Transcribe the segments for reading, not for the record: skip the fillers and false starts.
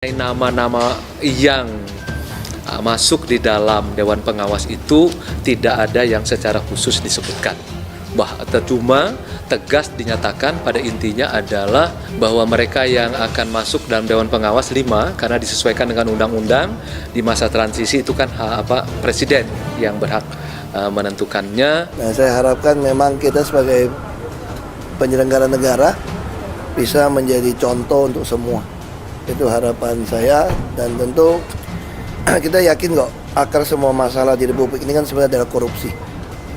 Nama-nama yang masuk di dalam Dewan Pengawas itu tidak ada yang secara khusus disebutkan. Cuma tegas dinyatakan pada intinya adalah bahwa mereka yang akan masuk dalam Dewan Pengawas 5 karena disesuaikan dengan undang-undang di masa transisi itu kan presiden yang berhak menentukannya. Nah, saya harapkan memang kita sebagai penyelenggara negara bisa menjadi contoh untuk semua. Itu harapan saya, dan tentu kita yakin kok akar semua masalah di Republik ini kan sebenarnya adalah korupsi.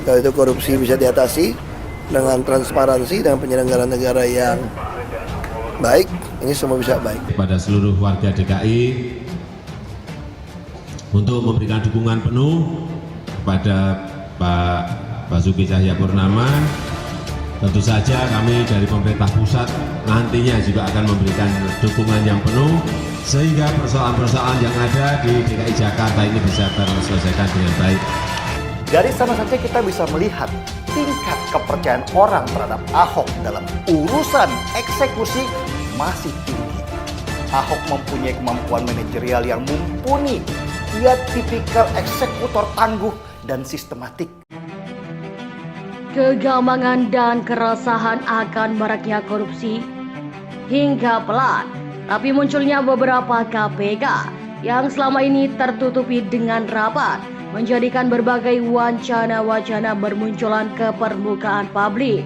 Kalau itu korupsi bisa diatasi dengan transparansi dan penyelenggaraan negara yang baik, ini semua bisa baik. Kepada seluruh warga DKI untuk memberikan dukungan penuh kepada Pak Basuki Cahayapurnama. Tentu saja kami dari pemerintah pusat nantinya juga akan memberikan dukungan yang penuh sehingga persoalan-persoalan yang ada di DKI Jakarta ini bisa terselesaikan dengan baik. Dari sana saja kita bisa melihat tingkat kepercayaan orang terhadap Ahok dalam urusan eksekusi masih tinggi. Ahok mempunyai kemampuan manajerial yang mumpuni. Ia tipikal eksekutor tangguh dan sistematik. Kegambangan dan keresahan akan maraknya korupsi hingga pelan, tapi munculnya beberapa KPK yang selama ini tertutupi dengan rapat, menjadikan berbagai wacana-wacana bermunculan ke permukaan publik.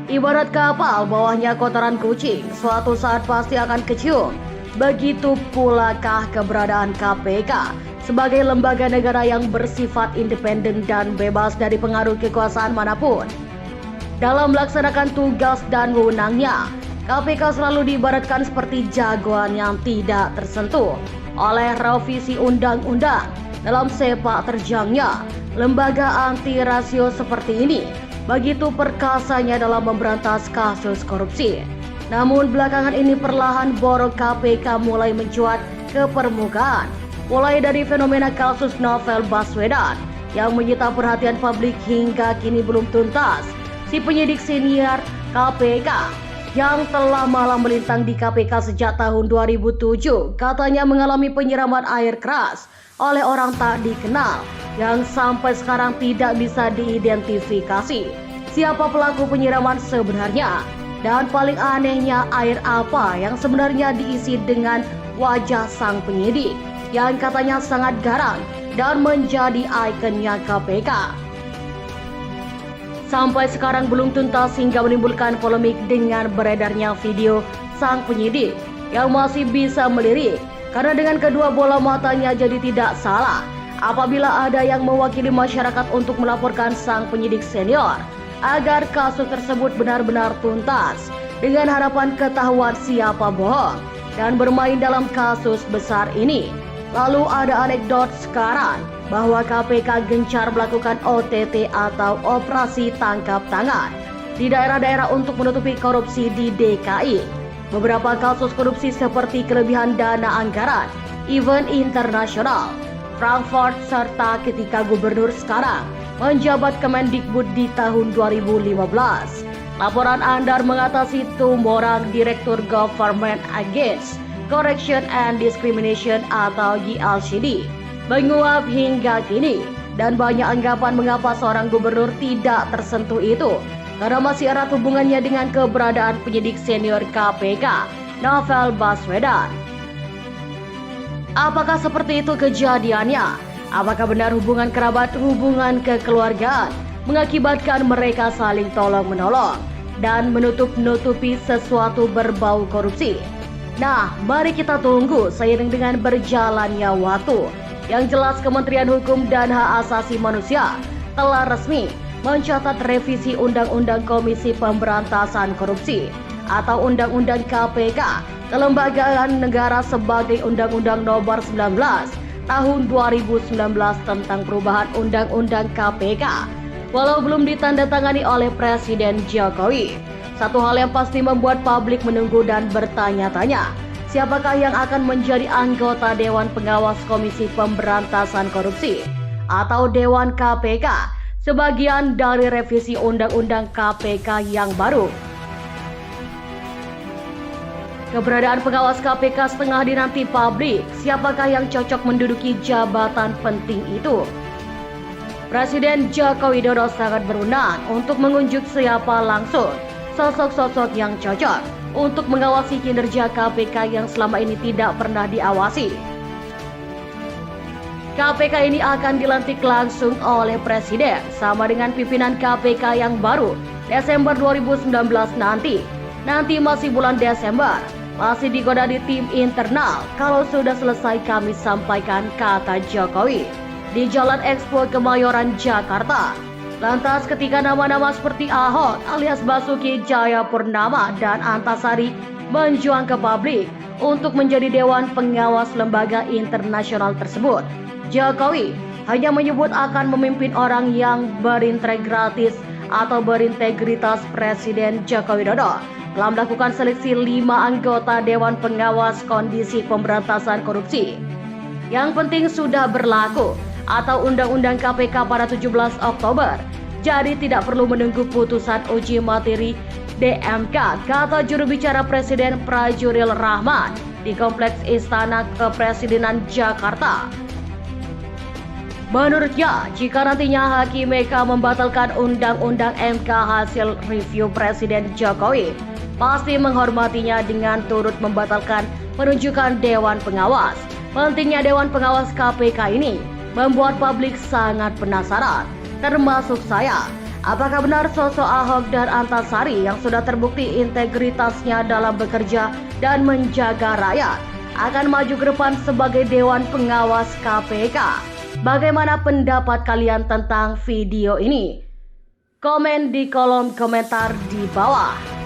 Ibarat kapal bawahnya kotoran kucing, suatu saat pasti akan kecium. Begitu pulakah keberadaan KPK sebagai lembaga negara yang bersifat independen dan bebas dari pengaruh kekuasaan manapun. Dalam melaksanakan tugas dan wewenangnya, KPK selalu diibaratkan seperti jagoan yang tidak tersentuh oleh revisi undang-undang. Dalam sepak terjangnya lembaga anti rasio seperti ini, begitu perkasanya dalam memberantas kasus korupsi. Namun belakangan ini perlahan borok KPK mulai mencuat ke permukaan. Mulai dari fenomena kasus Novel Baswedan yang menyita perhatian publik hingga kini belum tuntas. Si penyidik senior KPK yang telah malang melintang di KPK sejak tahun 2007 katanya mengalami penyiraman air keras oleh orang tak dikenal yang sampai sekarang tidak bisa diidentifikasi siapa pelaku penyiraman sebenarnya. Dan paling anehnya, air apa yang sebenarnya diisi dengan wajah sang penyidik yang katanya sangat garang dan menjadi ikonnya KPK. Sampai sekarang belum tuntas hingga menimbulkan polemik dengan beredarnya video sang penyidik yang masih bisa melirik karena dengan kedua bola matanya jadi tidak salah apabila ada yang mewakili masyarakat untuk melaporkan sang penyidik senior agar kasus tersebut benar-benar tuntas dengan harapan ketahuan siapa bohong dan bermain dalam kasus besar ini. Lalu ada anekdot sekarang bahwa KPK gencar melakukan OTT atau operasi tangkap tangan di daerah-daerah untuk menutupi korupsi di DKI. Beberapa kasus korupsi seperti kelebihan dana anggaran, event internasional, Frankfurt, serta ketika gubernur sekarang menjabat Kemendikbud di tahun 2015. Laporan Andar mengatasi Tumorang Direktur Government Against Corruption and Discrimination atau GLCD menguap hingga kini, dan banyak anggapan mengapa seorang gubernur tidak tersentuh itu karena masih erat hubungannya dengan keberadaan penyidik senior KPK Novel Baswedan. Apakah seperti itu kejadiannya? Apakah benar hubungan kerabat, hubungan kekeluargaan mengakibatkan mereka saling tolong-menolong dan menutup-nutupi sesuatu berbau korupsi? Nah, mari kita tunggu seiring dengan berjalannya waktu. Yang jelas Kementerian Hukum dan Hak Asasi Manusia telah resmi mencatat revisi Undang-Undang Komisi Pemberantasan Korupsi atau Undang-Undang KPK Kelembagaan Negara sebagai Undang-Undang Nomor 19 Tahun 2019 tentang perubahan Undang-Undang KPK. Walau belum ditandatangani oleh Presiden Jokowi, satu hal yang pasti membuat publik menunggu dan bertanya-tanya, siapakah yang akan menjadi anggota Dewan Pengawas Komisi Pemberantasan Korupsi atau Dewan KPK sebagian dari revisi Undang-Undang KPK yang baru. Keberadaan pengawas KPK setengah dinanti publik, siapakah yang cocok menduduki jabatan penting itu? Presiden Joko Widodo sangat berwenang untuk mengunjuk siapa langsung sosok-sosok yang cocok untuk mengawasi kinerja KPK yang selama ini tidak pernah diawasi. KPK ini akan dilantik langsung oleh Presiden sama dengan pimpinan KPK yang baru Desember 2019 nanti. Nanti masih bulan Desember, masih digoda di tim internal. Kalau sudah selesai kami sampaikan, kata Jokowi di Jalan Expo Kemayoran, Jakarta. Lantas ketika nama-nama seperti Ahok alias Basuki Cahayapurnama dan Antasari menjuang ke publik untuk menjadi Dewan Pengawas lembaga internasional tersebut, Jokowi hanya menyebut akan memimpin orang yang berintegritas atau berintegritas. Presiden Joko Widodo telah melakukan seleksi 5 anggota Dewan Pengawas Komisi Pemberantasan Korupsi. Yang penting sudah berlaku atau Undang-Undang KPK pada 17 Oktober. Jadi tidak perlu menunggu putusan uji materi DMK, kata juru bicara Presiden Prajuril Rahman di Kompleks Istana Kepresidenan Jakarta. Menurutnya, jika nantinya Hakim MK membatalkan Undang-Undang MK hasil review Presiden Jokowi, pasti menghormatinya dengan turut membatalkan penunjukan Dewan Pengawas. Pentingnya Dewan Pengawas KPK ini membuat publik sangat penasaran, termasuk saya. Apakah benar sosok Ahok dan Antasari yang sudah terbukti integritasnya dalam bekerja dan menjaga rakyat akan maju ke depan sebagai Dewan Pengawas KPK? Bagaimana pendapat kalian tentang video ini? Komen di kolom komentar di bawah.